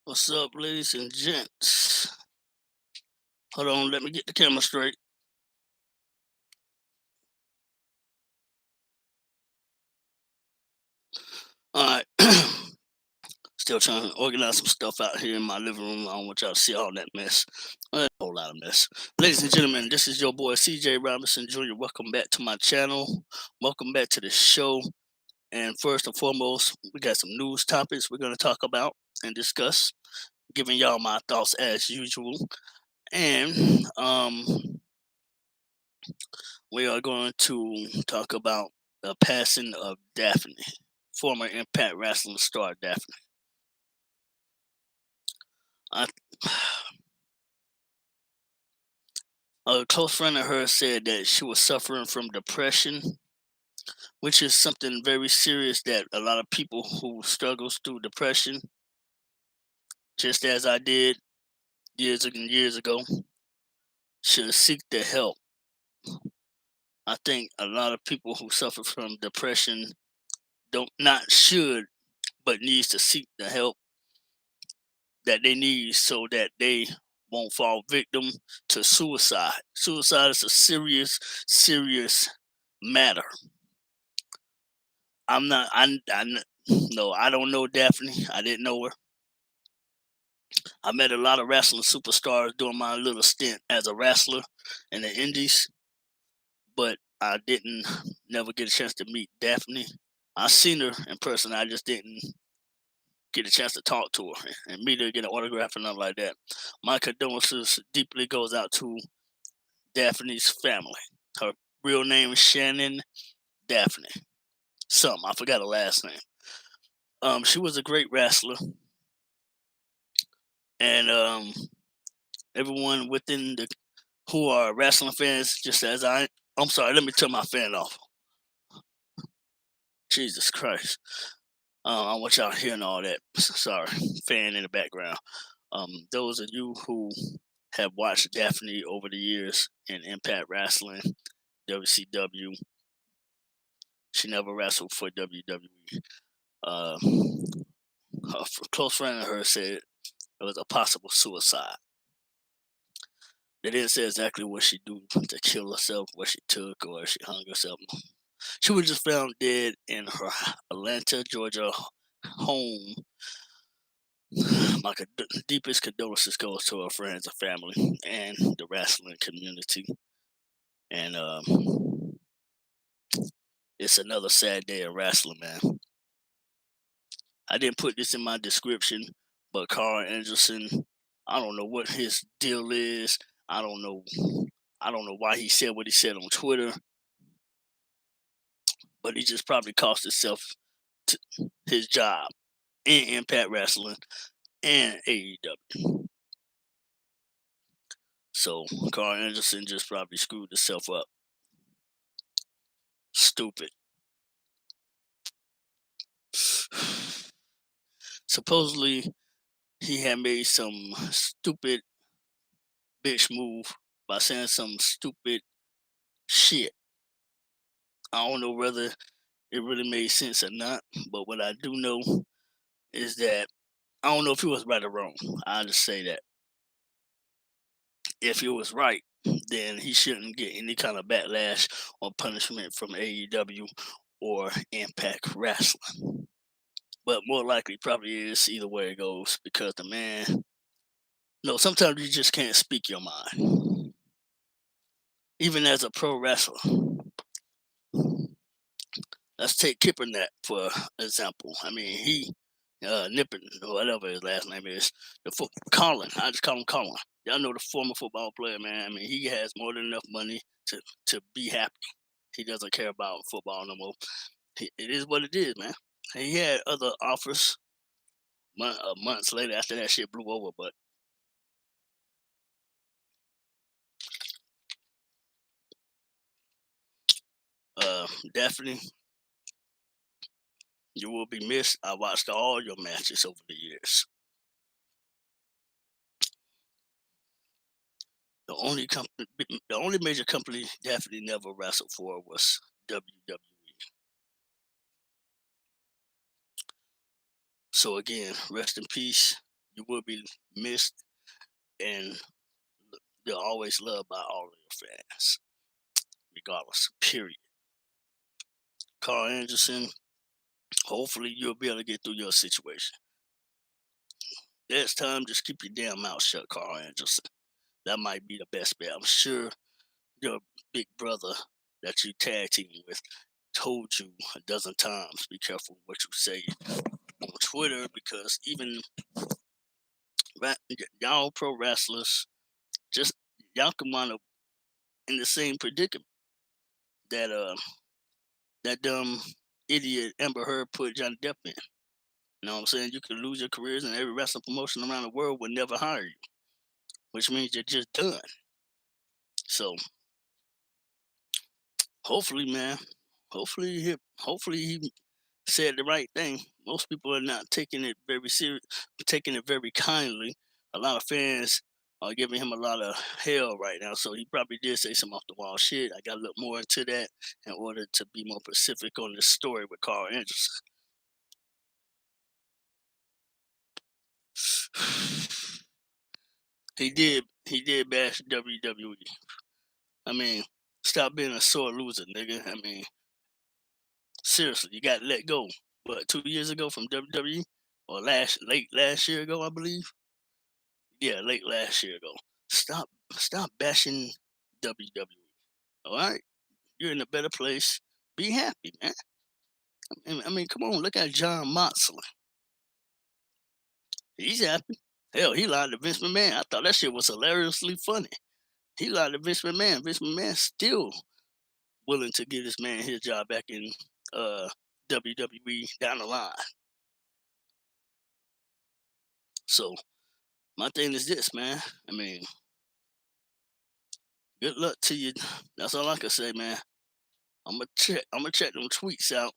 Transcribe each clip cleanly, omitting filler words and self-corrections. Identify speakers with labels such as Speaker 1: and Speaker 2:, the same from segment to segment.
Speaker 1: What's up, ladies and gents? Hold on, let me get the camera straight. All right. Still trying to organize some stuff out here in my living room. I don't want y'all to see all that mess. A whole lot of mess. Ladies and gentlemen, this is your boy CJ Robinson Jr. Welcome back to my channel. Welcome back to the show. And first and foremost, we got some news topics we're going to talk about and discuss, giving y'all my thoughts as usual. And we are going to talk about the passing of Daphne, former Impact Wrestling star Daphne. I, a close friend of hers said that she was suffering from depression, which is something very serious that a lot of people who struggles through depression, just as I did years and years ago, should seek the help. I think a lot of people who suffer from depression don't not should, but needs to seek the help that they need so that they won't fall victim to suicide. Suicide is a serious, serious matter. I'm not. No. I don't know Daphne. I didn't know her. I met a lot of wrestling superstars during my little stint as a wrestler in the Indies, but I didn't never get a chance to meet Daphne. I seen her in person. I just didn't get a chance to talk to her and meet her, get an autograph and nothing like that. My condolences deeply goes out to Daphne's family. Her real name is Shannon Daphne. I forgot her last name. She was a great wrestler, and everyone within the who are wrestling fans, just as I'm sorry. Let me turn my fan off. Jesus Christ. I want y'all hearing all that. Sorry, fan in the background. Those of you who have watched Daphne over the years in Impact Wrestling, WCW, she never wrestled for WWE. Uh, a close friend of hers said it was a possible suicide. They didn't say exactly what she do to kill herself, what she took, or if she hung herself. She was just found dead in her Atlanta, Georgia home. My deepest condolences goes to her friends and family and the wrestling community. And it's another sad day of wrestling, man. I didn't put this in my description, but Carl Anderson, I don't know what his deal is. I don't know. I don't know why he said what he said on Twitter, but he just probably cost himself his job in Impact Wrestling and AEW. So Carl Anderson just probably screwed himself up. Stupid. Supposedly, he had made some stupid bitch move by saying some stupid shit. I don't know whether it really made sense or not, but what I do know is that I don't know if he was right or wrong. I'll just say that. If he was right, then he shouldn't get any kind of backlash or punishment from AEW or Impact Wrestling. But more likely, probably is either way it goes because the man. No, sometimes you just can't speak your mind, even as a pro wrestler. Let's take Kippernet for example. I mean, he Nippon or whatever his last name is, Colin. I just call him Colin. Y'all know the former football player, man. I mean, he has more than enough money to be happy. He doesn't care about football no more. It is what it is, man. He had other offers months later after that shit blew over, but definitely you will be missed. I watched all your matches over the years. The only major company Daphne never wrestled for was WWE. So again, rest in peace, You will be missed, and you're always loved by all of your fans, regardless. Period. Carl Anderson, hopefully you'll be able to get through your situation. Next time, just keep your damn mouth shut, Carl Anderson. That might be the best bet. I'm sure your big brother that you tag team with told you a dozen times, be careful what you say on Twitter, because even y'all pro wrestlers, just y'all come on up in the same predicament that that dumb idiot Amber Heard put Johnny Depp in. You know what I'm saying? You could lose your careers, and every wrestling promotion around the world would never hire you, which means you're just done. So hopefully, man, hopefully he said the right thing. Most people are not taking it very serious, taking it very kindly. A lot of fans are giving him a lot of hell right now, so he probably did say some off the wall shit. I got to look more into that in order to be more specific on this story with Carl Anderson. He did bash WWE. I mean, stop being a sore loser, nigga. I mean, seriously, you got to let go. What, 2 years ago from WWE, or late last year ago, I believe. Yeah, late last year ago. Stop bashing WWE. All right, you're in a better place. Be happy, man. I mean, come on, look at John Moxley. He's happy. Hell, he lied to Vince McMahon. I thought that shit was hilariously funny. He lied to Vince McMahon. Vince McMahon still willing to give this man his job back in WWE down the line. So my thing is this, man. I mean, good luck to you. That's all I can say, man. I'm gonna check them tweets out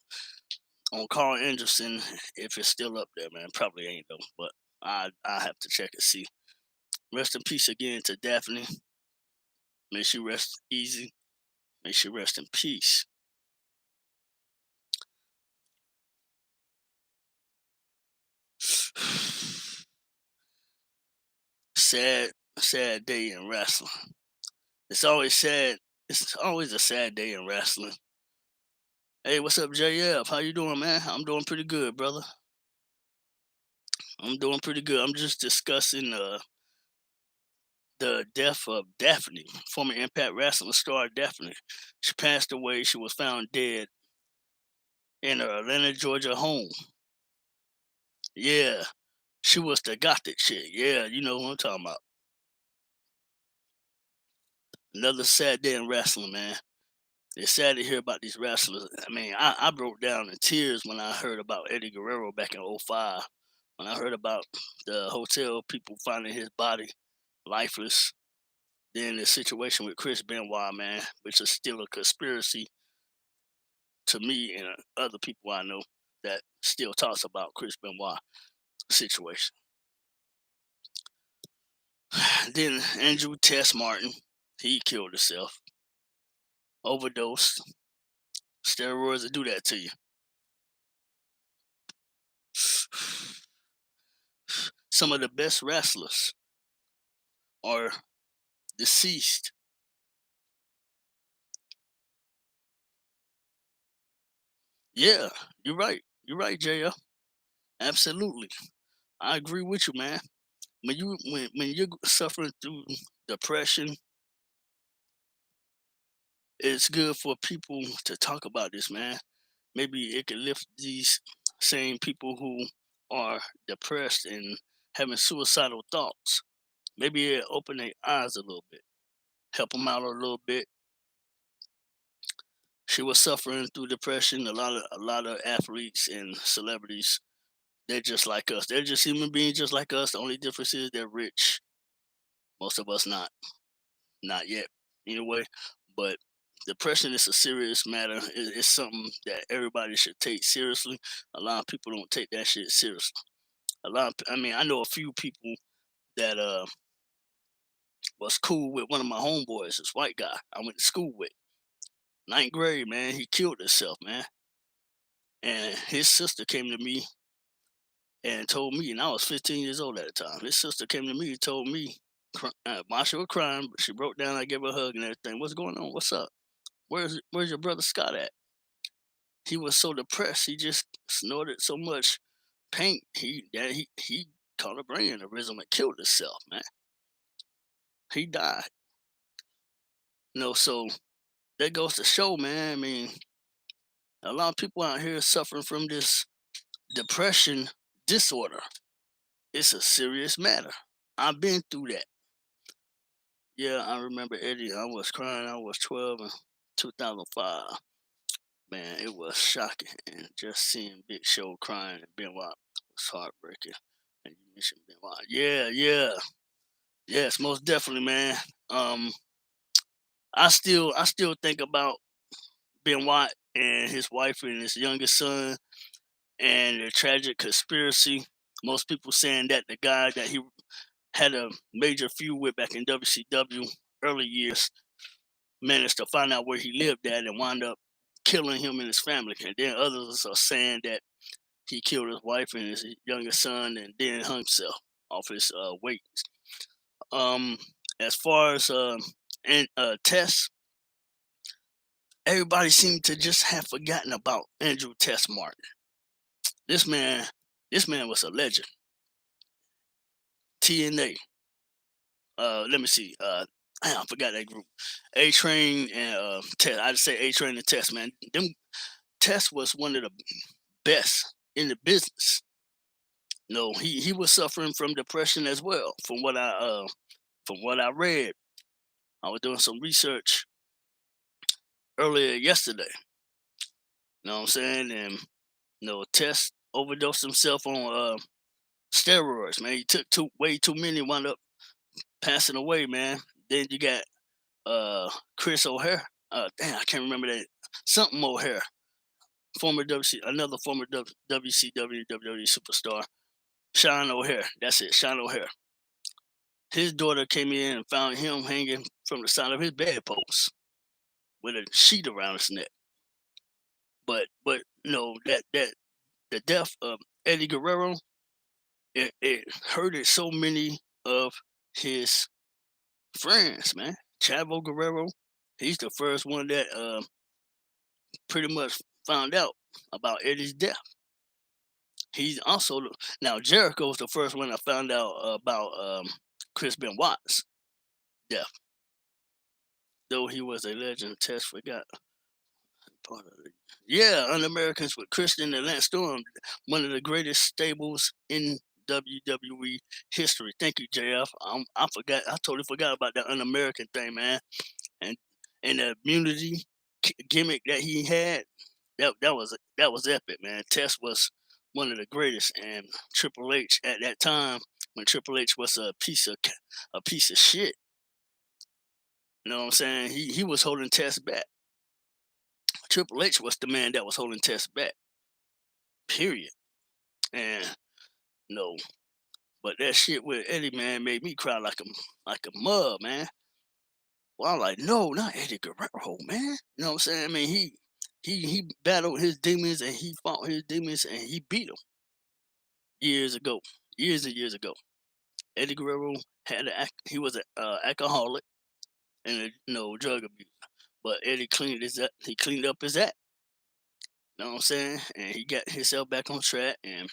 Speaker 1: on Carl Anderson if it's still up there, man. Probably ain't though, but I have to check and see. Rest in peace again to Daphne. May she rest easy. May she rest in peace. sad, sad day in wrestling. It's always sad. It's always a sad day in wrestling. Hey, what's up, JF? How you doing, man? I'm doing pretty good, brother. I'm doing pretty good. I'm just discussing the death of Daphne, former Impact Wrestling star Daphne. She passed away. She was found dead in her Atlanta, Georgia home. Yeah, she was the gothic chick. Yeah, you know what I'm talking about. Another sad day in wrestling, man. It's sad to hear about these wrestlers. I mean, I broke down in tears when I heard about Eddie Guerrero back in '05. When I heard about the hotel people finding his body lifeless. Then the situation with Chris Benoit, man, which is still a conspiracy to me and other people I know that still talks about Chris Benoit situation. Then Andrew Tess Martin, he killed himself, overdosed. Steroids will do that to you. Some of the best wrestlers are deceased. Yeah, you're right. You're right, JL. Absolutely. I agree with you, man. When you're suffering through depression, it's good for people to talk about this, man. Maybe it can lift these same people who are depressed and having suicidal thoughts. Maybe it open their eyes a little bit, help them out a little bit. She was suffering through depression. A lot of athletes and celebrities, they're just like us. They're just human beings just like us. The only difference is they're rich. Most of us not. Not yet, anyway. But depression is a serious matter. It's something that everybody should take seriously. A lot of people don't take that shit seriously. I mean, I know a few people that was cool with one of my homeboys, this white guy I went to school with. Ninth grade, man, he killed himself, man. And his sister came to me and told me, and I was 15 years old at the time. His sister came to me and told me, while she was crying, she broke down. I gave her a hug and everything. What's going on? What's up? Where's your brother Scott at? He was so depressed. He just snorted so much paint. He caught a brain aneurysm and killed himself. Man, he died. So that goes to show, man. I mean, a lot of people out here suffering from this depression disorder. It's a serious matter. I've been through that. Yeah, I remember Eddie. I was crying. I was 12 in 2005. Man, it was shocking. And just seeing Big Show crying and Benoit was heartbreaking. And you mentioned Benoit. Yeah, yeah. Yes, most definitely, man. Um, I still think about Benoit and his wife and his youngest son and the tragic conspiracy. Most people saying that the guy that he had a major feud with back in WCW early years managed to find out where he lived at and wound up killing him and his family. And then others are saying that he killed his wife and his youngest son and then hung himself off his weight. Um, as far as and Tess, everybody seemed to just have forgotten about Andrew Tess Martin. This man, this man was a legend. TNA. Let me see. I forgot that group. A Train and Test. I'd say A Train and Test, man. Them Test was one of the best in the business. No, he was suffering from depression as well. From what I read, I was doing some research earlier yesterday. You know what I'm saying? And Test overdosed himself on steroids. Man, he took way too many. Wound up passing away. Man. Then you got Chris O'Hare. Damn, I can't remember that. Something O'Hare, another former WCW WWE superstar. Sean O'Hare. That's it, Sean O'Hare. His daughter came in and found him hanging from the side of his bedpost with a sheet around his neck. But that the death of Eddie Guerrero, it hurted so many of his friends, man. Chavo Guerrero, he's the first one that pretty much found out about Eddie's death. He's also now Jericho was the first one that found out about Chris Benoit's death. Though he was a legend, Tess forgot part of it. Yeah, Un-Americans with Christian and Lance Storm, one of the greatest stables in WWE history. Thank you, JF. I forgot. I totally forgot about that Un-American thing, man. And the immunity gimmick that he had, that was epic, man. Tess was one of the greatest, and Triple H at that time when Triple H was a piece of shit. You know what I'm saying? He was holding Tess back. Triple H was the man that was holding Tess back. Period. And no, but that shit with Eddie, man, made me cry like a mug, man. Well, I'm like, no, not Eddie Guerrero, man. You know what I'm saying? I mean, he battled his demons and he fought his demons and he beat them years ago, years and years ago. Eddie Guerrero he was an alcoholic and a drug abuser, but Eddie he cleaned up his act. You know what I'm saying? And he got himself back on track. And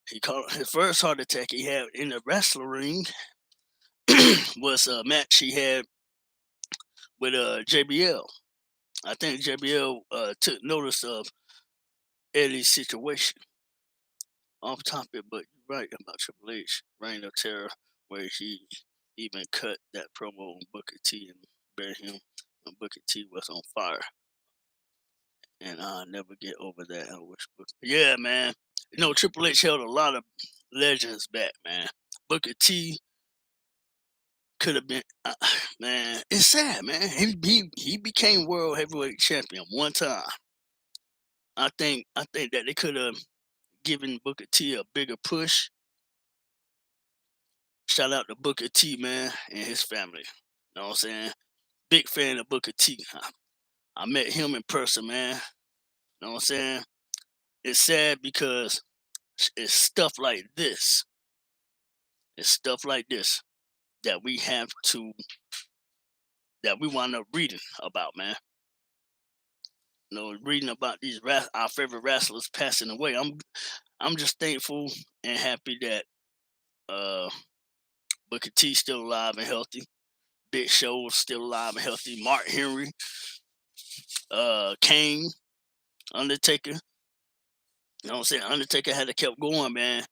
Speaker 1: he caught his first heart attack he had in the wrestling ring was a match he had with JBL. I think JBL took notice of Eddie's situation. Off topic, but you're right about Triple H, Reign of Terror, where he even cut that promo on Booker T and buried him when Booker T was on fire. And I'll never get over that. I wish Booker. Yeah, man. Triple H held a lot of legends back, man. Booker T could have been, man. It's sad, man. He became world heavyweight champion one time. I think that they could have given Booker T a bigger push. Shout out to Booker T, man, and his family. You know what I'm saying? Big fan of Booker T. I met him in person, man. You know what I'm saying? It's sad because It's stuff like this. It's stuff like this that we have to that we wind up reading about, man. Reading about these our favorite wrestlers passing away. I'm just thankful and happy that uh Booker T still alive and healthy. Big Show still alive and healthy. Mark Henry, Kane, Undertaker. You know what I'm saying? Undertaker had to kept going, man.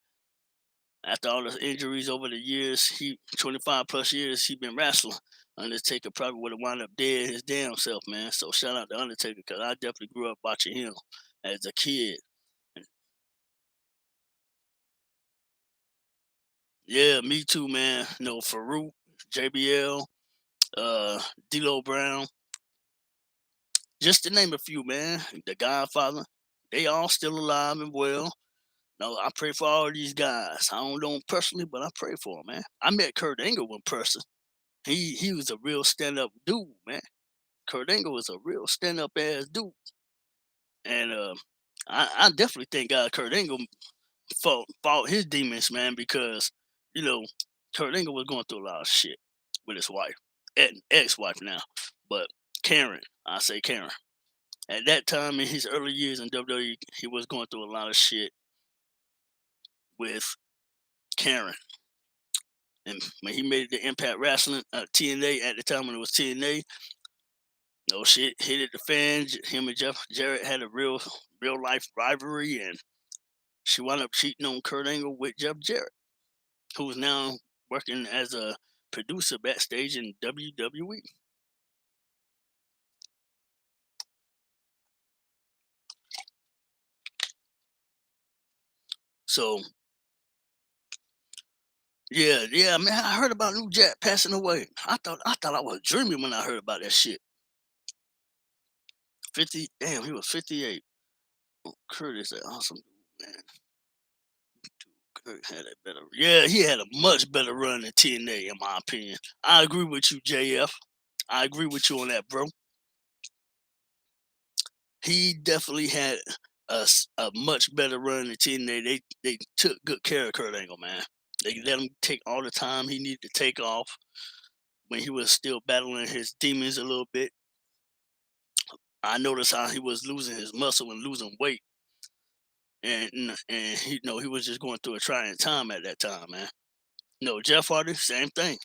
Speaker 1: After all the injuries over the years, 25 plus years he been wrestling. Undertaker probably would have wound up dead his damn self, man. So shout out to Undertaker because I definitely grew up watching him as a kid. Yeah, me too, man. Farouk, JBL, D'Lo Brown, just to name a few, man. The Godfather, they all still alive and well. No, I pray for all these guys. I don't know them personally, but I pray for them, man. I met Kurt Angle in person. He was a real stand up dude, man. Kurt Angle was a real stand up ass dude, and I definitely thank God Kurt Angle fought his demons, man, because you know Kurt Angle was going through a lot of shit with his wife, ex-wife now, but Karen, I say Karen. At that time in his early years in WWE, he was going through a lot of shit with Karen. And when he made it to Impact Wrestling, TNA at the time when it was TNA, no shit hit at the fans. Him and Jeff Jarrett had a real life rivalry, and she wound up cheating on Kurt Angle with Jeff Jarrett, who is now working as a producer backstage in WWE. So yeah, man, I heard about New Jack passing away. I thought I was dreaming when I heard about that shit. 50, damn, he was 58. Oh, Curtis, that awesome dude, man. Kurt had a better, yeah, he had a much better run than TNA, in my opinion. I agree with you, JF. I agree with you on that, bro. He definitely had a much better run than TNA. They took good care of Kurt Angle, man. They let him take all the time he needed to take off when he was still battling his demons a little bit. I noticed how he was losing his muscle and losing weight, and he was just going through a trying time at that time, man. No, Jeff Hardy, same thing.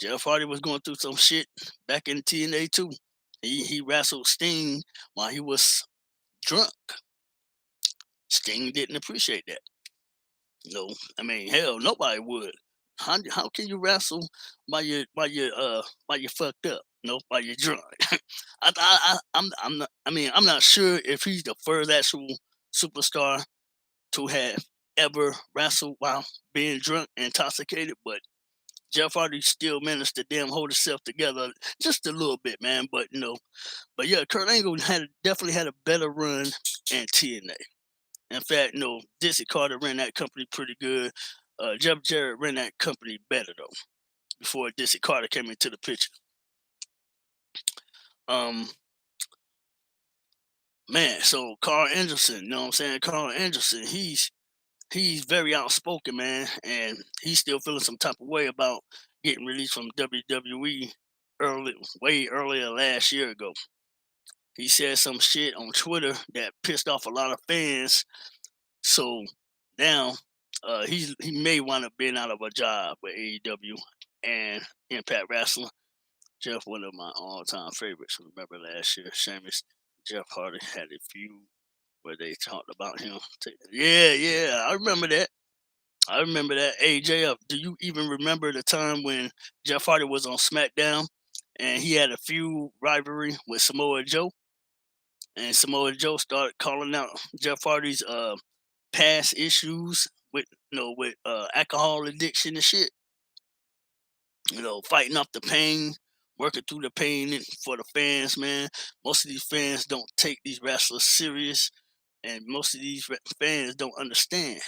Speaker 1: Jeff Hardy was going through some shit back in TNA too. He wrestled Sting while he was drunk. Sting didn't appreciate that. I mean, hell, nobody would. How can you wrestle while you fucked up? While you're drunk. I'm not. I mean, I'm not sure if he's the first actual superstar to have ever wrestled while being drunk and intoxicated, but Jeff Hardy still managed to damn hold himself together just a little bit, man. But yeah, Kurt Angle definitely had a better run in TNA. In fact, Dixie Carter ran that company pretty good. Jeff Jarrett ran that company better though before Dixie Carter came into the picture. Um, man, so Carl Anderson, you know what I'm saying? Carl Anderson, he's very outspoken, man, and he's still feeling some type of way about getting released from WWE way earlier last year ago. He said some shit on Twitter that pissed off a lot of fans. So now he may wind up being out of a job with AEW and Impact Wrestling. Jeff, one of my all-time favorites. Remember last year, Sheamus, Jeff Hardy had a feud where they talked about him. Yeah, I remember that. Hey, JF, do you even remember the time when Jeff Hardy was on SmackDown and he had a feud rivalry with Samoa Joe? And Samoa Joe started calling out Jeff Hardy's past issues with alcohol addiction and shit. Fighting off the pain, working through the pain for the fans, man. Most of these fans don't take these wrestlers serious, and most of these fans don't understand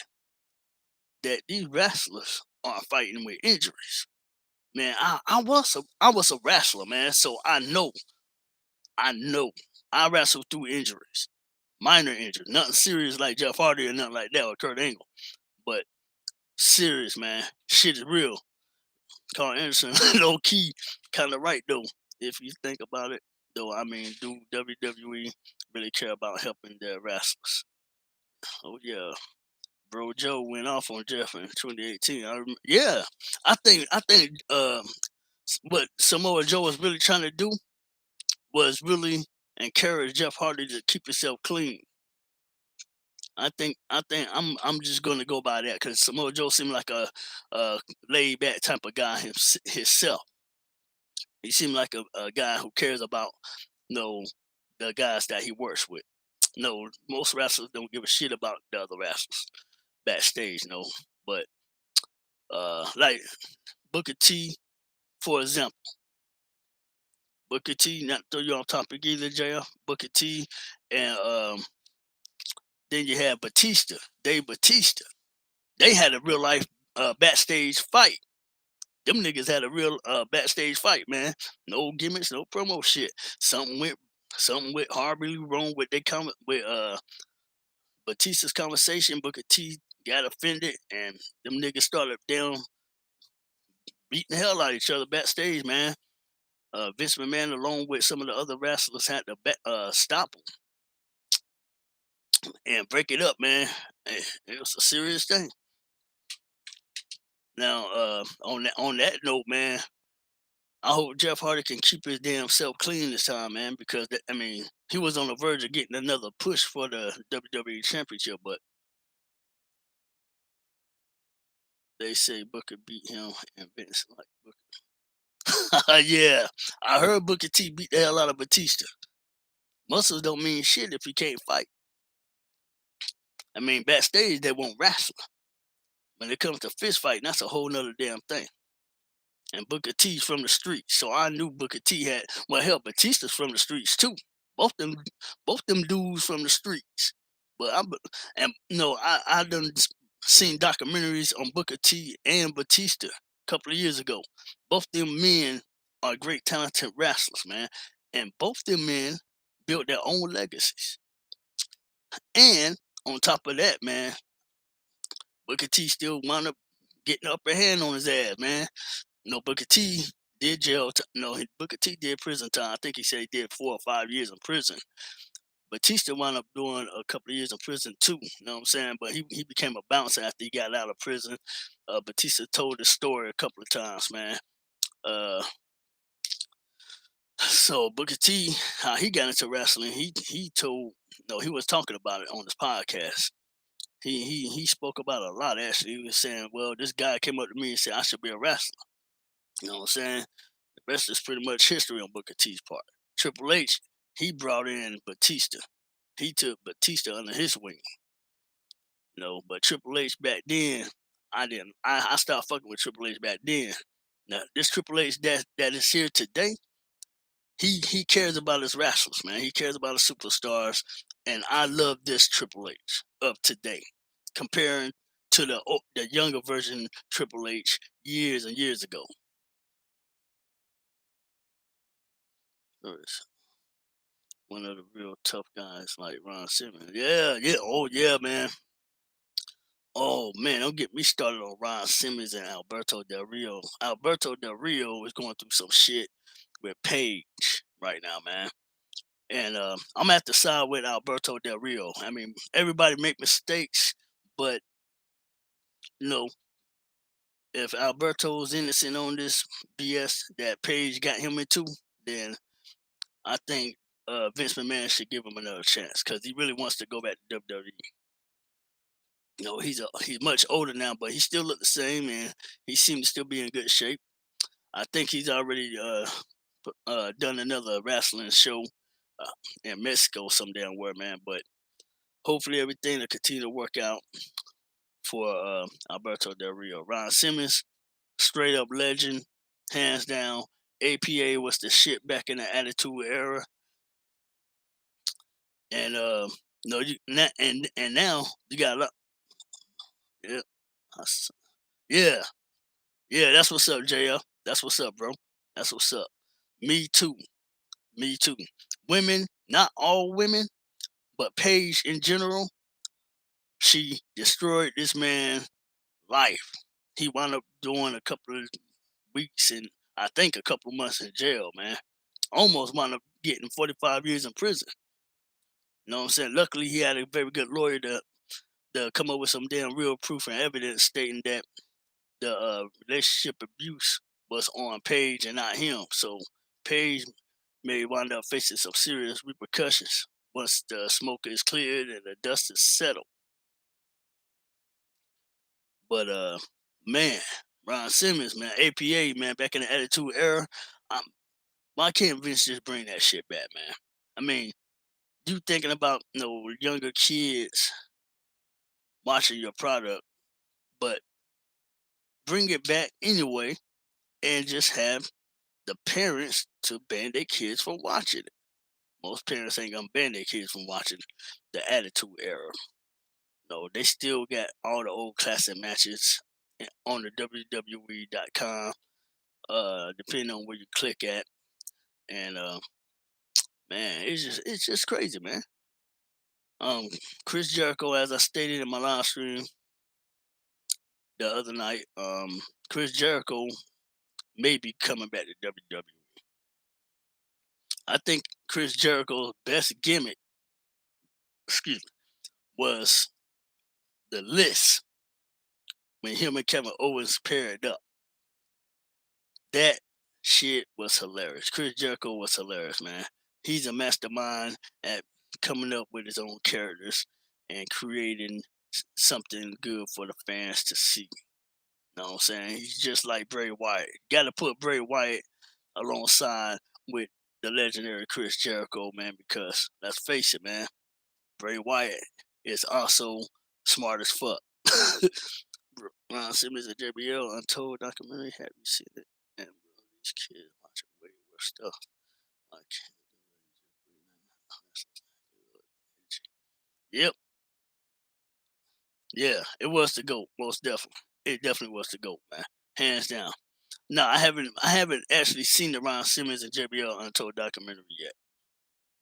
Speaker 1: that these wrestlers are fighting with injuries. Man, I was a wrestler, man, so I know I wrestled through injuries. minor injury, nothing serious like Jeff Hardy or nothing like that or Kurt Angle, but serious, man. Shit is real. Carl Anderson, low key, kind of right though, if you think about it. Though I mean, do WWE really care about helping their wrestlers? Oh yeah, Bro Joe went off on Jeff in 2018. Yeah, I think what Samoa Joe was really trying to do was really encourage Jeff Hardy to keep himself clean. I think I'm just gonna go by that because Samoa Joe seemed like a laid back type of guy himself. He seemed like a guy who cares about the guys that he works with. No, most wrestlers don't give a shit about the other wrestlers backstage. No, but like Booker T, for example, Booker T. Not to throw you off topic either, JF. Booker T. And then you have Batista, Dave Batista. They had a real life backstage fight. Them niggas had a real backstage fight, man. No gimmicks, no promo shit. Something went horribly wrong with Batista's conversation. Booker T got offended, and them niggas started down beating the hell out of each other backstage, man. Vince McMahon, along with some of the other wrestlers, had to stop them and break it up, man. It was a serious thing. Now, on that note, man, I hope Jeff Hardy can keep his damn self clean this time, man, because he was on the verge of getting another push for the WWE Championship, but they say Booker beat him and Vince like Booker. Yeah, I heard Booker T beat the hell out of Batista. Muscles don't mean shit if you can't fight. I mean, backstage they won't wrestle. When it comes to fist fighting, that's a whole nother damn thing. And Booker T's from the streets, so I knew Booker T had. Well, hell, Batista's from the streets too. Both them dudes from the streets. But I done seen documentaries on Booker T and Batista a couple of years ago. Both them men are great talented wrestlers, man, and both them men built their own legacies. And on top of that, man, Booker T still wound up getting the upper hand on his ass, man. Booker T did jail. Booker T did prison time. I think he said he did 4 or 5 years in prison. Batista wound up doing a couple of years in prison too. You know what I'm saying? But he became a bouncer after he got out of prison. Batista told the story a couple of times, man. So Booker T, how he got into wrestling, he told he was talking about it on his podcast. He spoke about it a lot actually. He was saying, well, this guy came up to me and said I should be a wrestler. You know what I'm saying? The rest is pretty much history on Booker T's part. Triple H, he brought in Batista. He took Batista under his wing. But Triple H back then, I didn't. I started fucking with Triple H back then. Now this Triple H that is here today, he cares about his wrestlers, man. He cares about his superstars, and I love this Triple H of today, comparing to the younger version Triple H years and years ago. One of the real tough guys like Ron Simmons. Yeah, yeah. Oh yeah, man. Oh man, don't get me started on Ron Simmons and Alberto Del Rio. Alberto Del Rio is going through some shit with Paige right now, man. And I'm at the side with Alberto Del Rio. I mean, everybody make mistakes, but you know, if Alberto's innocent on this BS that Paige got him into, then I think Vince McMahon should give him another chance because he really wants to go back to WWE. He's much older now, but he still look the same, and he seems to still be in good shape. I think he's already done another wrestling show in Mexico, some damn where, man. But hopefully everything will continue to work out for Alberto Del Rio. Ron Simmons, straight up legend, hands down. APA was the shit back in the Attitude Era, and and now you got a lot. Yeah, yeah, yeah. That's what's up, JL. That's what's up, bro. That's what's up. Me too. Me too. Women, not all women, But Paige in general, she destroyed this man's life. He wound up doing a couple of weeks and I think a couple of months in jail, man. Almost wound up getting 45 years in prison. You know what I'm saying? Luckily, he had a very good lawyer to come up with some damn real proof and evidence stating that the relationship abuse was on Paige and not him. So Paige may wind up facing some serious repercussions once the smoke is cleared and the dust is settled. But man, Ron Simmons, man, APA, man, back in the Attitude Era, um, why can't Vince just bring that shit back, man? I mean, you thinking about younger kids watching your product, but bring it back anyway, and just have the parents to ban their kids from watching it. Most parents ain't gonna ban their kids from watching the Attitude Era. No, they still got all the old classic matches on the WWE.com, depending on where you click at. And man, it's just crazy, man. Um, Chris Jericho, as I stated in my live stream the other night, Chris Jericho may be coming back to WWE. I think Chris Jericho's best gimmick, excuse me, was the list when him and Kevin Owens paired up. That shit was hilarious. Chris Jericho was hilarious, man. He's a mastermind at coming up with his own characters and creating something good for the fans to see. You know what I'm saying? He's just like Bray Wyatt. Got to put Bray Wyatt alongside with the legendary Chris Jericho, man, because let's face it, man, Bray Wyatt is also smart as fuck. Ron Simmons and JBL Untold documentary. Have you seen it? And bro, these kids watching way worse stuff. Like, yep, yeah, it was the GOAT, most definitely. It definitely was the GOAT, man, hands down. No, I haven't actually seen the Ron Simmons and JBL Untold documentary yet,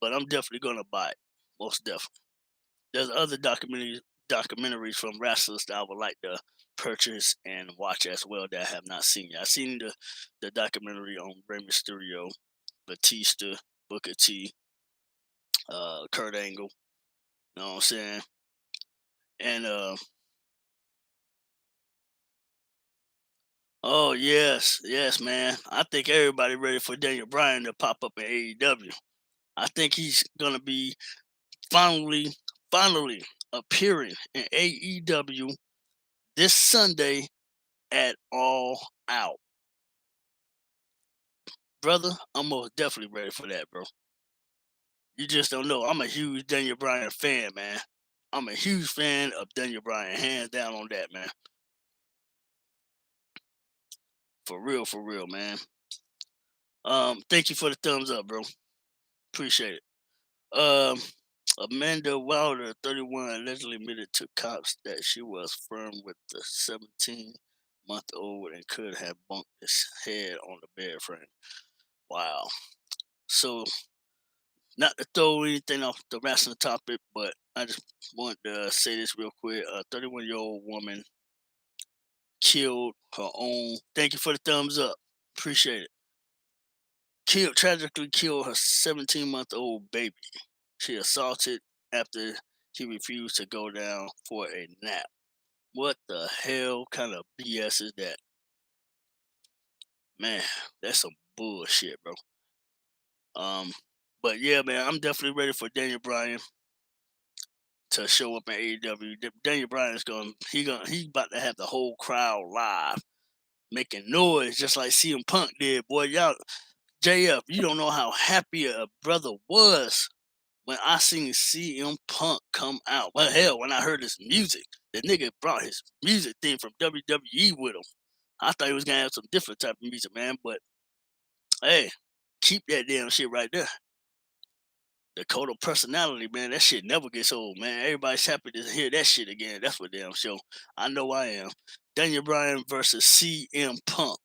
Speaker 1: but I'm definitely gonna buy it, most definitely. There's other documentaries from wrestlers that I would like to purchase and watch as well that I have not seen yet. I've seen the documentary on Rey Mysterio, Batista, Booker T, Kurt Angle. You know what I'm saying? And oh yes, yes, man. I think everybody ready for Daniel Bryan to pop up in AEW. I think he's gonna be finally, finally appearing in AEW this Sunday at All Out. Brother, I'm most definitely ready for that, bro. You just don't know. I'm a huge Daniel Bryan fan, man. I'm a huge fan of Daniel Bryan, hands down on that, man. For real, man. Thank you for the thumbs up, bro. Appreciate it. Amanda Wilder, 31, allegedly admitted to cops that she was firm with the 17-month-old and could have bumped his head on the bed frame. Wow. So, not to throw anything off the wrestling topic, but I just want to say this real quick. A 31-year-old woman killed her own. Thank you for the thumbs up. Appreciate it. Tragically killed her 17-month-old baby. She assaulted after he refused to go down for a nap. What the hell kind of BS is that? Man, that's some bullshit, bro. Um, but yeah, man, I'm definitely ready for Daniel Bryan to show up in AEW. Daniel Bryan's he about to have the whole crowd live, making noise just like CM Punk did. Boy, y'all, JF, you don't know how happy a brother was when I seen CM Punk come out. Well, hell, when I heard his music, the nigga brought his music theme from WWE with him. I thought he was gonna have some different type of music, man. But hey, keep that damn shit right there. The code of personality, man, that shit never gets old, man. Everybody's happy to hear that shit again. That's for damn sure. I know I am. Daniel Bryan versus CM Punk.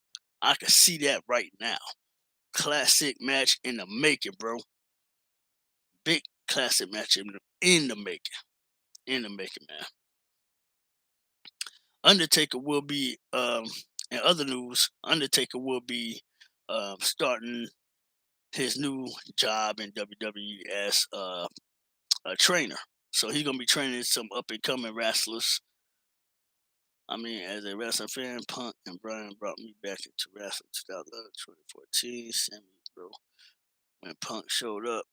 Speaker 1: I can see that right now. Classic match in the making, bro. Big classic match in the in the making. In the making, man. Undertaker will be in other news, Undertaker will be starting his new job in WWE as a trainer. So he's gonna be training some up and coming wrestlers. I mean, as a wrestling fan, Punk and Brian brought me back into wrestling 2014. Sammy, bro. When Punk showed up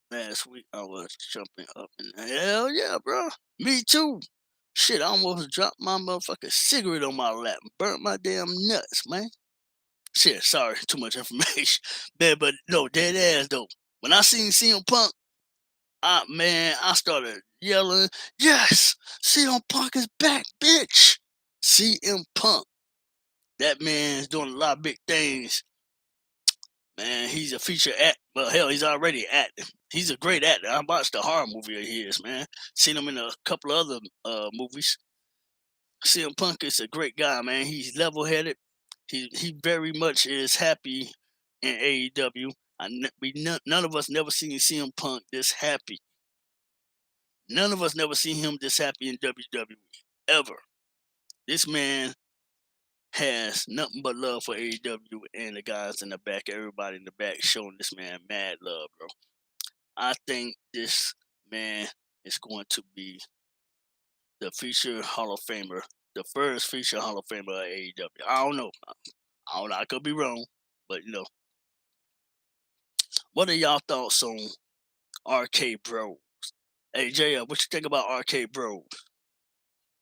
Speaker 1: last week, I was jumping up and hell yeah, bro. Me too. Shit, I almost dropped my motherfucking cigarette on my lap and burnt my damn nuts, man. Shit, sorry, too much information. Man, but no, dead ass though. When I seen CM Punk, I started yelling, yes, CM Punk is back, bitch. CM Punk. That man's doing a lot of big things. Man, he's a feature act. Well, hell, he's already acting. He's a great actor. I watched the horror movie of his, man. Seen him in a couple of other movies. CM Punk is a great guy, man. He's level headed. He very much is happy in AEW. None of us never seen CM Punk this happy. None of us never seen him this happy in WWE ever. This man has nothing but love for AEW and the guys in the back, everybody in the back showing this man mad love, bro. I think this man is going to be the feature Hall of Famer, the first feature Hall of Famer at AEW. I don't know. I could be wrong, but what are y'all thoughts on Arcade Bros? Hey, JL, what you think about Arcade Bros?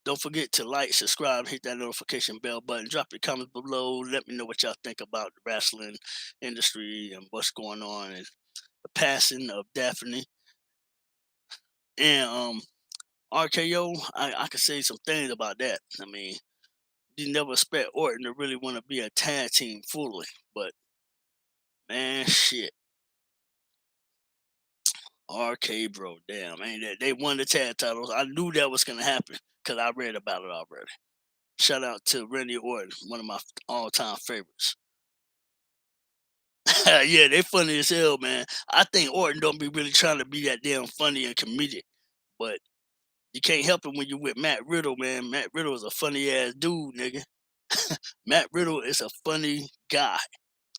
Speaker 1: Don't forget to like, subscribe, hit that notification bell button, drop your comments below. Let me know what y'all think about the wrestling industry and what's going on and the passing of Daphne. And RKO, I could say some things about that. I mean, you never expect Orton to really want to be a tag team fully, but man, shit. RK Bro, damn, man, they won the tag titles. I knew that was gonna happen because I read about it already. Shout out to Randy Orton, one of my all-time favorites. Yeah, they funny as hell, man. I think Orton don't be really trying to be that damn funny and comedic, but you can't help it when you with Matt Riddle, man. Matt Riddle is a funny ass dude, nigga. Matt Riddle is a funny guy.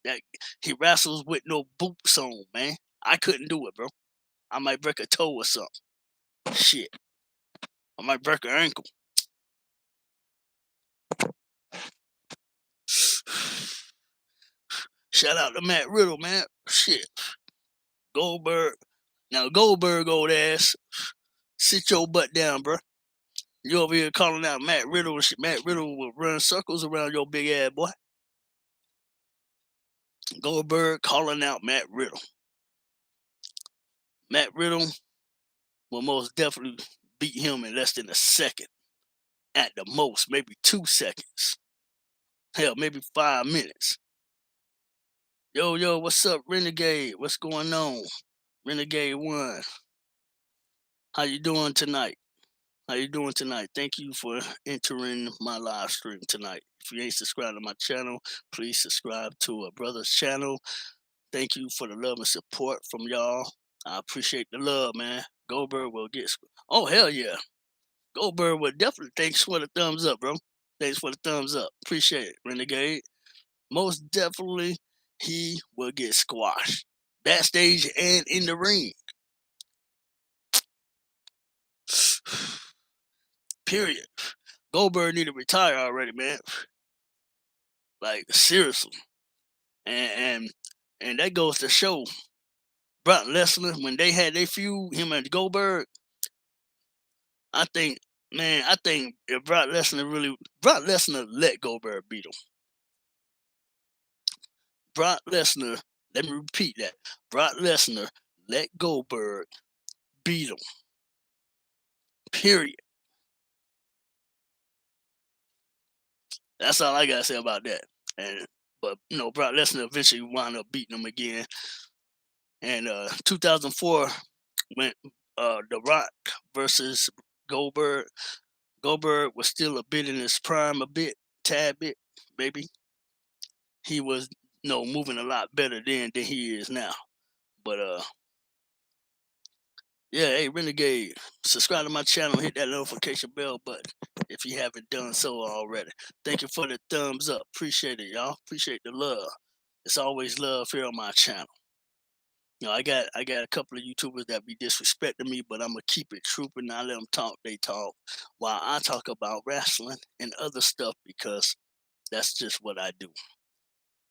Speaker 1: That he wrestles with no boots on, man. I couldn't do it, bro. I might break a toe or something. Shit, I might break an ankle. Shout out to Matt Riddle, man. Shit, Goldberg. Now Goldberg, old ass, sit your butt down, bro. You over here calling out Matt Riddle and shit. Matt Riddle will run circles around your big ass boy. Goldberg calling out Matt Riddle. Matt Riddle will most definitely beat him in less than a second. At the most, maybe 2 seconds. Hell, maybe 5 minutes. Yo, what's up, Renegade? What's going on? Renegade 1. How you doing tonight? How you doing tonight? Thank you for entering my live stream tonight. If you ain't subscribed to my channel, please subscribe to a brother's channel. Thank you for the love and support from y'all. I appreciate the love, man. Goldberg will get... Oh, hell yeah. Goldberg will definitely... Thanks for the thumbs up, bro. Thanks for the thumbs up. Appreciate it, Renegade. Most definitely, he will get squashed. Backstage and in the ring. Period. Goldberg need to retire already, man. Like, seriously. And that goes to show Brock Lesnar, when they had their feud, him and Goldberg, I think if Brock Lesnar let Goldberg beat him. Brock Lesnar, let me repeat that. Brock Lesnar let Goldberg beat him. Period. That's all I gotta say about that. But Brock Lesnar eventually wound up beating him again. And 2004 went The Rock versus Goldberg. Goldberg was still a bit in his prime, tad bit, maybe. He was moving a lot better then than he is now. But Yeah, hey, Renegade, subscribe to my channel, hit that notification bell button if you haven't done so already. Thank you for the thumbs up. Appreciate it, y'all. Appreciate the love. It's always love here on my channel. I got a couple of YouTubers that be disrespecting me, but I'm gonna keep it trooping. I let them talk, they talk, while I talk about wrestling and other stuff because that's just what I do.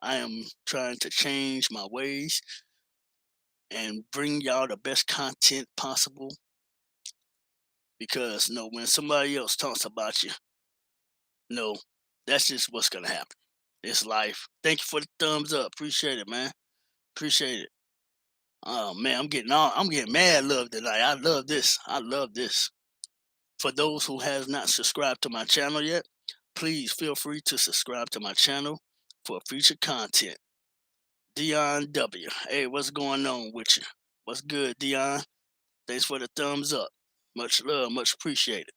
Speaker 1: I am trying to change my ways and bring y'all the best content possible because when somebody else talks about you, no, that's just what's gonna happen. It's life. Thank you for the thumbs up. Appreciate it, man. Appreciate it. Oh man, I'm getting mad love tonight. I love this. I love this. For those who has not subscribed to my channel yet, please feel free to subscribe to my channel for future content. Dion W. Hey, what's going on with you? What's good, Dion? Thanks for the thumbs up. Much love, much appreciated.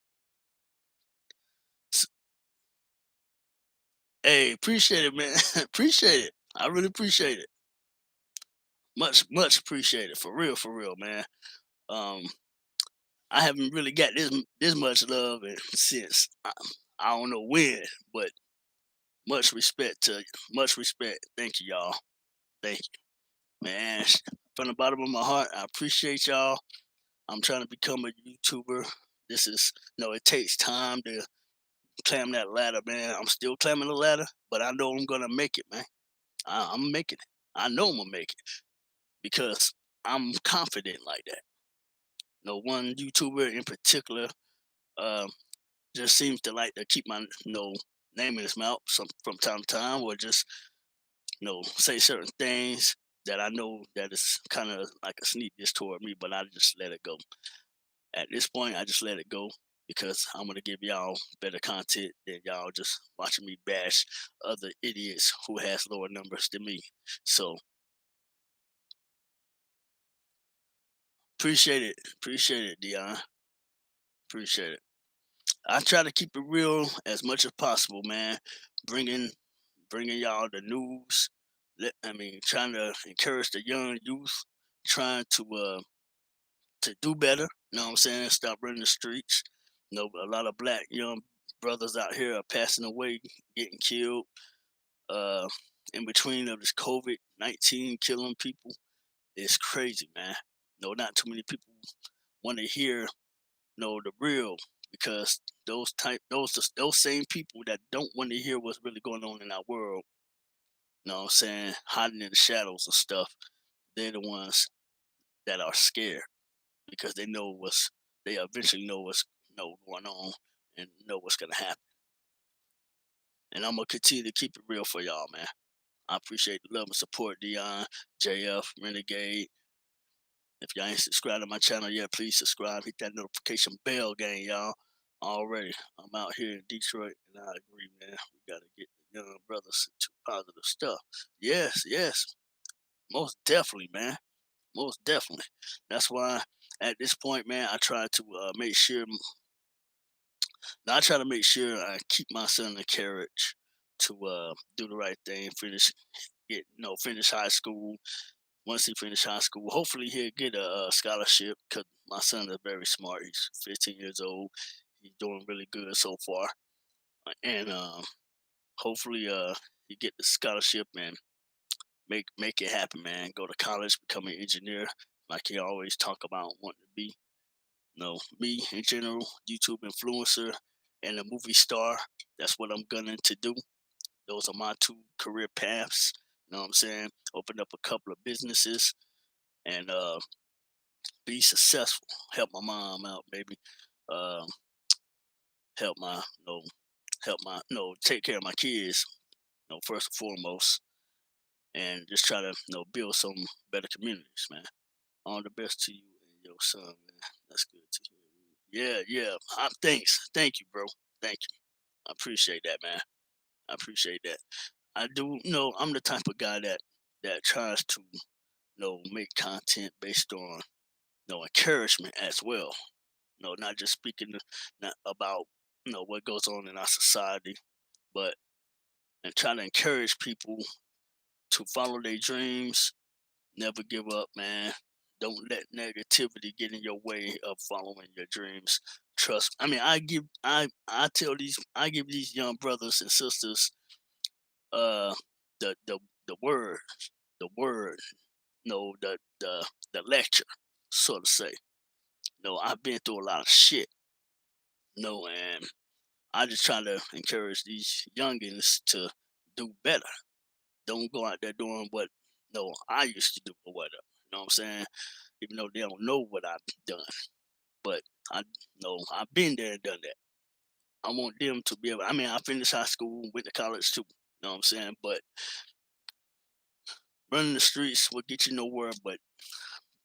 Speaker 1: Hey, appreciate it, man. Appreciate it. I really appreciate it. Much appreciated. For real, man. Um, I haven't really got this much love since I don't know when, but much respect to you. Much respect. Thank you, y'all. Thank you, man. From the bottom of my heart, I appreciate y'all. I'm trying to become a YouTuber. This is it takes time to climb that ladder, man. I'm still climbing the ladder, but I know I'm gonna make it, man. I'm making it. I know I'm gonna make it because I'm confident like that. No one YouTuber in particular um, just seems to like to keep my name in his mouth from time to time, or just say certain things that I know that is kind of like a sneak diss toward me, but I just let it go. At this point, I just let it go because I'm gonna give y'all better content than y'all just watching me bash other idiots who has lower numbers than me. So appreciate it, Dion. Appreciate it. I try to keep it real as much as possible, man. Bringing bringing y'all the news. Trying to encourage the young youth, trying to do better. You know what I'm saying? Stop running the streets. A lot of black young brothers out here are passing away, getting killed. Uh, in between of this COVID-19 killing people, it's crazy, man. No, not too many people want to hear the real because those same people that don't want to hear what's really going on in our world, what I'm saying, hiding in the shadows and stuff, they're the ones that are scared because they eventually know what's going on and know what's gonna happen. And I'm gonna continue to keep it real for y'all, man. I appreciate the love and support, Dion, JF, Renegade. If y'all ain't subscribed to my channel yet, please subscribe. Hit that notification bell, gang, y'all. Already, I'm out here in Detroit, and I agree, man. We gotta get the young brothers into positive stuff. Yes, yes, most definitely, man. Most definitely. That's why at this point, man, I try to make sure. I try to make sure I keep my son the courage to do the right thing, finish high school. Once he finish high school, hopefully he'll get a scholarship because my son is very smart. He's 15 years old. He's doing really good so far, and hopefully he get the scholarship and make it happen, man. Go to college, become an engineer, like he always talk about wanting to be. Me in general, YouTube influencer and a movie star. That's what I'm gunning to do. Those are my two career paths. You know what I'm saying? Open up a couple of businesses and be successful. Help my mom out, maybe. Um, help my, help my, take care of my kids. First and foremost, and just try to, build some better communities, man. All the best to you and your son, man. That's good to hear. Yeah, yeah. Thanks. Thank you, bro. Thank you. I appreciate that, man. I appreciate that. I do I'm the type of guy that tries to make content based on encouragement as well. Not just speaking not about what goes on in our society, but and trying to encourage people to follow their dreams, never give up, man. Don't let negativity get in your way of following your dreams. Trust. I mean, I give these young brothers and sisters uh the the the word, the word, no, the lecture, so to say. No, I've been through a lot of shit. No, and I just try to encourage these youngins to do better. Don't go out there doing what no I used to do or whatever. You know what I'm saying? Even though they don't know what I've done, but I know I've been there and done that. I want them to be able. I mean, I finished high school, went to college too. You know what I'm saying? But running the streets will get you nowhere but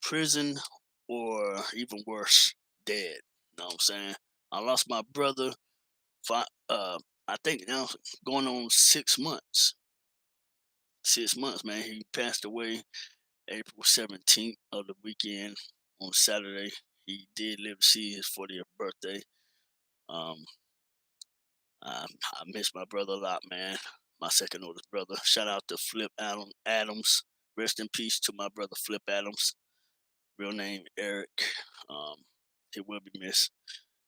Speaker 1: prison or even worse, dead. You know what I'm saying? I lost my brother. I think now going on 6 months. 6 months, man. He passed away April 17th of the weekend on Saturday. He did live to see his 40th birthday. Um, I miss my brother a lot, man. My second oldest brother. Shout out to Adams. Rest in peace to my brother Flip Adams. Real name Eric. Um, he will be missed,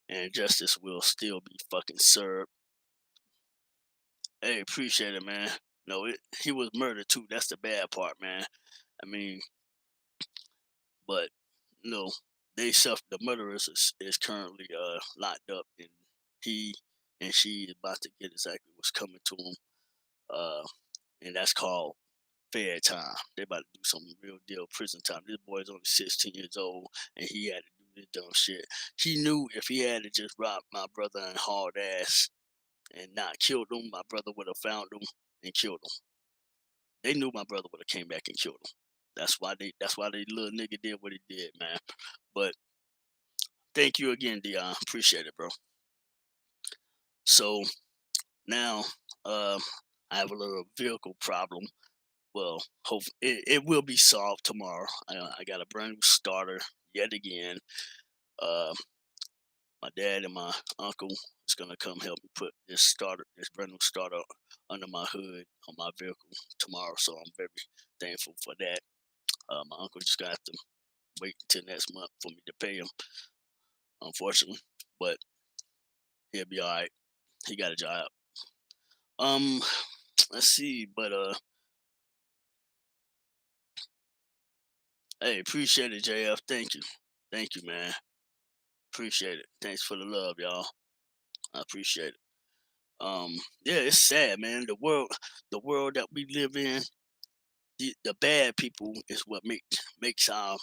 Speaker 1: and justice will still be fucking served. Hey, appreciate it, man. No, he was murdered too. That's the bad part, man. I mean, but no, they suffer. The murderers is currently locked up, and he and she is about to get exactly what's coming to them. Uh, and that's called fair time. They about to do some real deal prison time. This boy is only 16 years old, and he had to do this dumb shit. He knew if he had to just rob my brother and hauled ass and not killed him, my brother would have found him and killed him. They knew my brother would have came back and killed him. That's why they little nigga did what he did, man. But thank you again, Dion. Appreciate it, bro. So now um I have a little vehicle problem. Well, hope it will be solved tomorrow. I got a brand new starter yet again. Uh, my dad and my uncle is gonna come help me put this brand new starter under my hood on my vehicle tomorrow. So I'm very thankful for that. My uncle just gonna have to wait until next month for me to pay him, unfortunately, but he'll be all right. He got a job. Um, let's see, but hey, appreciate it, JF. Thank you, man. Appreciate it. Thanks for the love, y'all. I appreciate it. Yeah, it's sad, man. The world that we live in, the bad people is what makes our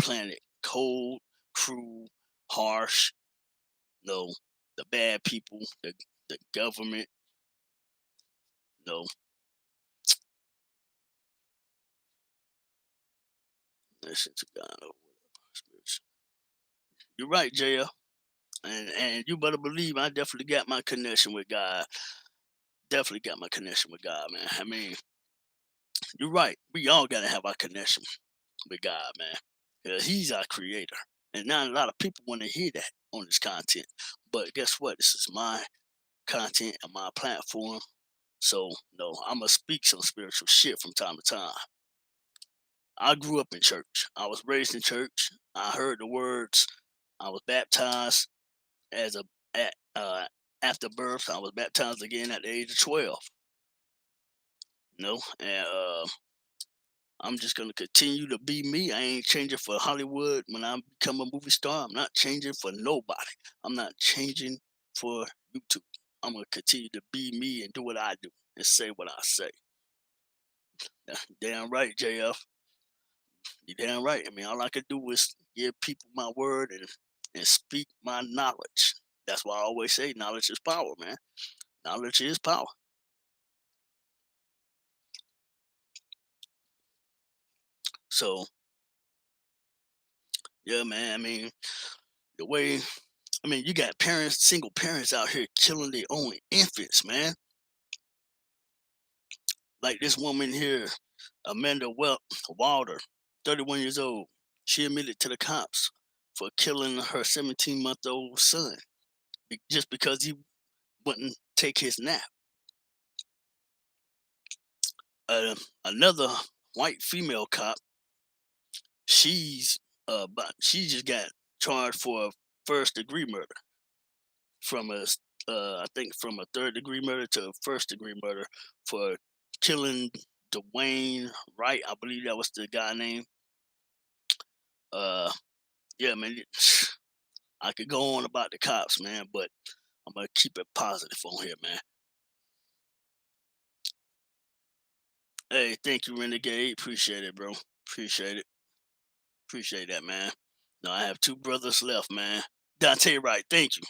Speaker 1: planet cold, cruel, harsh. No, the bad people, the government. No, listen to God. Or whatever. You're right, JL. And you better believe I definitely got my connection with God. Definitely got my connection with God, man. I mean, you're right. We all gotta have our connection with God, man. Because He's our creator. And not a lot of people want to hear that on this content. But guess what? This is my content and my platform. So no, I'ma speak some spiritual shit from time to time. I grew up in church. I was raised in church. I heard the words. I was baptized as a at, after birth. I was baptized again at the age of 12. And I'm just gonna continue to be me. I ain't changing for Hollywood. When I become a movie star, I'm not changing for nobody. I'm not changing for YouTube. I'm gonna continue to be me and do what I do and say what I say. Damn right, JF. You damn right. I mean, all I can do is give people my word and speak my knowledge. That's why I always say knowledge is power, man. Knowledge is power. So yeah, man. I mean, the way you got parents, single parents out here killing their own infants, man. Like this woman here, Amanda Wilder, 31 years old. She admitted to the cops for killing her 17-month-old son just because he wouldn't take his nap. Another white female cop She's but she just got charged for first degree murder from I think from a third degree murder to a first degree murder for killing Dwayne Wright. I believe that was the guy name. Uh, yeah, man. I could go on about the cops, man, but I'm gonna keep it positive on here, man. Hey, thank you, Renegade. Appreciate it, bro. Appreciate it. Appreciate that, man. No, I have two brothers left, man. Dante Wright, thank you.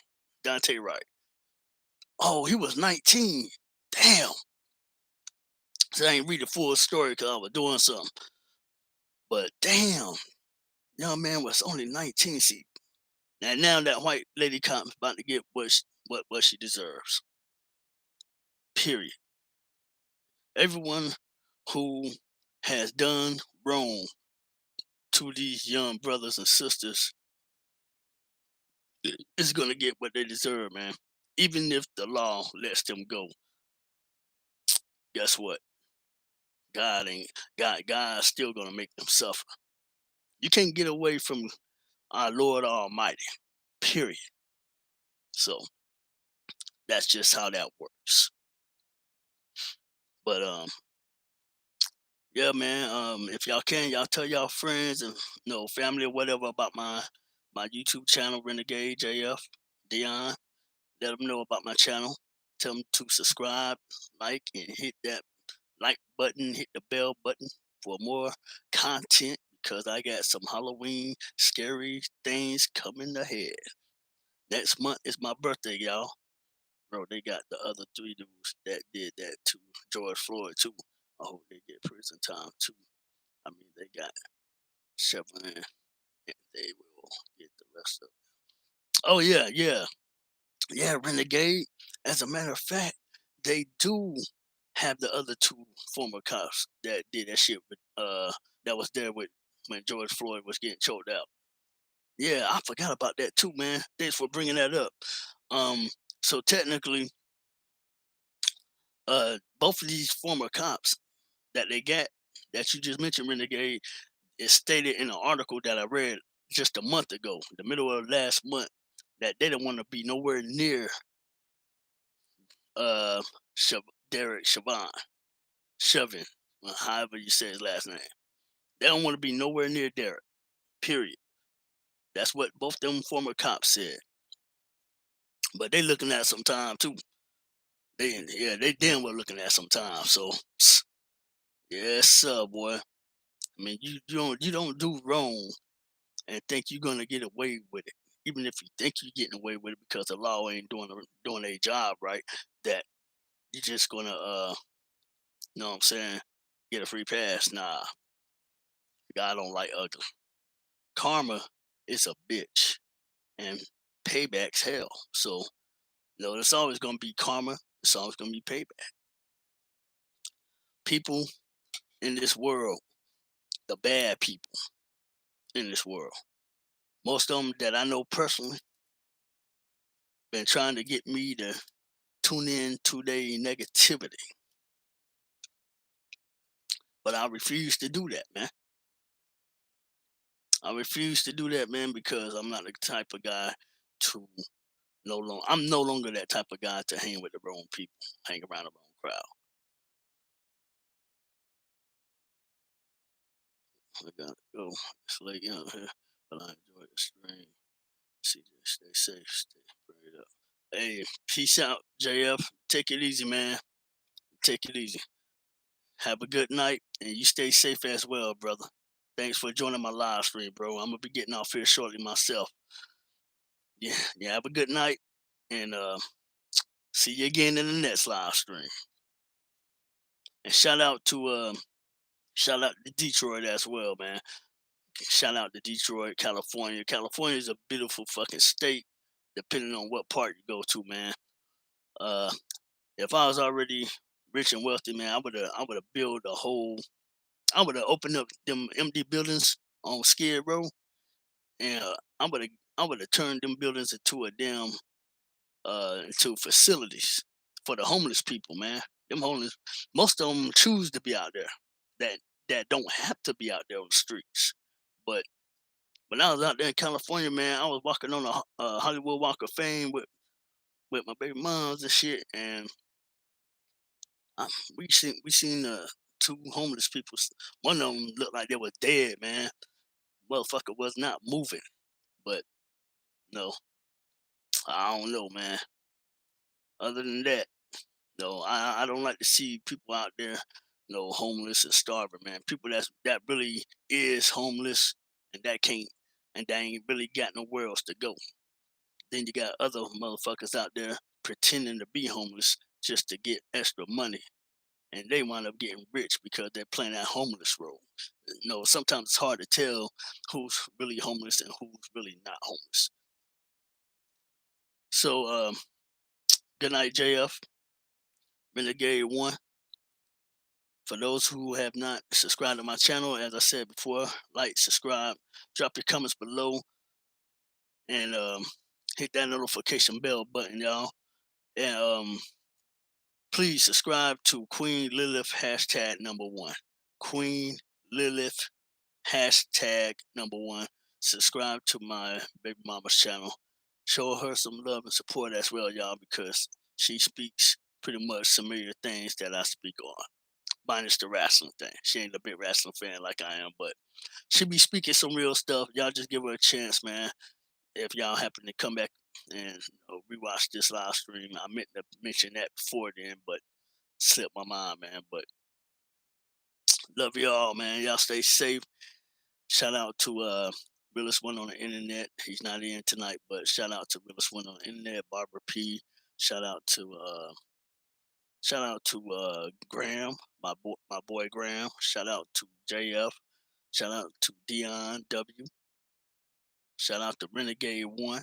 Speaker 1: Dante Wright. Oh, he was 19. Damn. So I ain't read the full story because I was doing something. But damn, young man was only 19. See, now that white lady cop's about to get what she deserves. Period. Everyone who has done wrong to these young brothers and sisters is gonna get what they deserve, man. Even if the law lets them go, guess what? God ain't God's still gonna make them suffer. You can't get away from our Lord Almighty. Period. So that's just how that works. But yeah, man. If y'all can, y'all tell y'all friends and family or whatever about my YouTube channel, Renegade JF Dion. Let them know about my channel. Tell them to subscribe, like, and hit that like button, hit the bell button for more content because I got some Halloween scary things coming ahead. Next month is my birthday, y'all. Bro, they got the other three dudes that did that to George Floyd too. I hope they get prison time too. I mean, they got Chevron and they will get the rest of it. Oh yeah, yeah, Renegade. As a matter of fact, they do have the other two former cops that did that shit with that was there with when George Floyd was getting choked out. Yeah, I forgot about that too, man. Thanks for bringing that up. Um, so technically, both of these former cops that they got that you just mentioned, Renegade, is stated in an article that I read just a month ago, the middle of last month, that they don't want to be nowhere near uh Derek Chauvin, however you say his last name. They don't want to be nowhere near Derek. Period. That's what both them former cops said. But they looking at some time too. They damn well looking at some time. So yes, sir, boy. I mean, you don't do wrong and think you're gonna get away with it. Even if you think you're getting away with it because the law ain't doing a job right, that you're just gonna know what I'm saying, get a free pass. Nah, God don't like ugly. Karma is a bitch, and payback's hell. So there's always gonna be karma. It's always gonna be payback. People in this world, the bad people in this world, most of them that I know personally, been trying to get me to tune in to their negativity. But I refuse to do that, man. I refuse to do that, man, because I'm not the type of guy to I'm no longer that type of guy to hang with the wrong people, hang around the wrong crowd. I gotta go. It's late out here, but I enjoy the stream. See, stay safe, stay prayed up. Hey, peace out, JF. Take it easy, man. Take it easy. Have a good night, and you stay safe as well, brother. Thanks for joining my live stream, bro. I'm gonna be getting off here shortly myself. Yeah. Have a good night, and see you again in the next live stream. And shout out to Detroit as well, man. Shout out to Detroit, California. California is a beautiful fucking state, depending on what part you go to, man. Uh, if I was already rich and wealthy, man, I would have built a whole. I would have opened up them empty buildings on Skid Row, and I would have turned them buildings into a damn into facilities for the homeless people, man. Them homeless, most of them choose to be out there. That don't have to be out there on the streets. But when I was out there in California, man, I was walking on the Hollywood Walk of Fame with my baby moms and shit, and um, we seen two homeless people. One of them looked like they was dead, man. Motherfucker was not moving, but no, I don't know, man. Other than that, no, I don't like to see people out there, homeless and starving, man. People that really is homeless and that can't and they ain't really got nowhere else to go. Then you got other motherfuckers out there pretending to be homeless just to get extra money. And they wind up getting rich because they're playing that homeless role. Sometimes it's hard to tell who's really homeless and who's really not homeless. So, good night, JF. Renegade One. For those who have not subscribed to my channel, as I said before, like, subscribe, drop your comments below, and hit that notification bell button, y'all. And please subscribe to Queen Lilith hashtag number one. Queen Lilith hashtag number one. Subscribe to my baby mama's channel. Show her some love and support as well, y'all, because she speaks pretty much similar things that I speak on, minus the wrestling thing. She ain't a big wrestling fan like I am, but she be speaking some real stuff. Y'all just give her a chance, man. If y'all happen to come back and rewatch this live stream, I meant to mention that before then, but slipped my mind, man. But love y'all, man. Y'all stay safe. Shout out to realest one on the internet. He's not in tonight, but shout out to realest one on the internet, Barbara P. Shout out to Graham, my boy Graham. Shout out to JF. Shout out to Dion W. Shout out to Renegade One.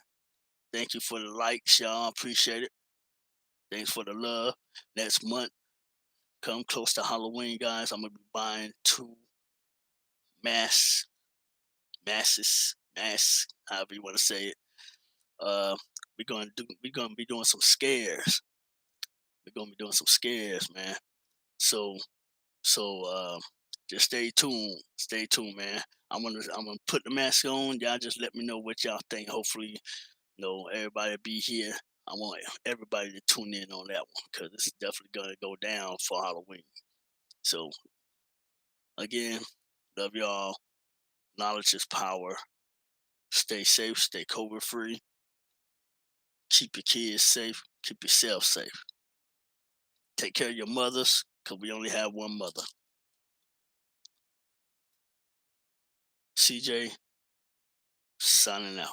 Speaker 1: Thank you for the likes, y'all. Appreciate it. Thanks for the love. Next month, come close to Halloween, guys. I'm gonna be buying two masks, however you want to say it. Uh, we're gonna be doing some scares. We're gonna be doing some scares, man. So just stay tuned. Stay tuned, man. I'm gonna put the mask on. Y'all just let me know what y'all think. Hopefully, everybody be here. I want everybody to tune in on that one because it's definitely gonna go down for Halloween. So again, love y'all. Knowledge is power. Stay safe. Stay COVID free. Keep your kids safe. Keep yourself safe. Take care of your mothers because we only have one mother. CJ signing out.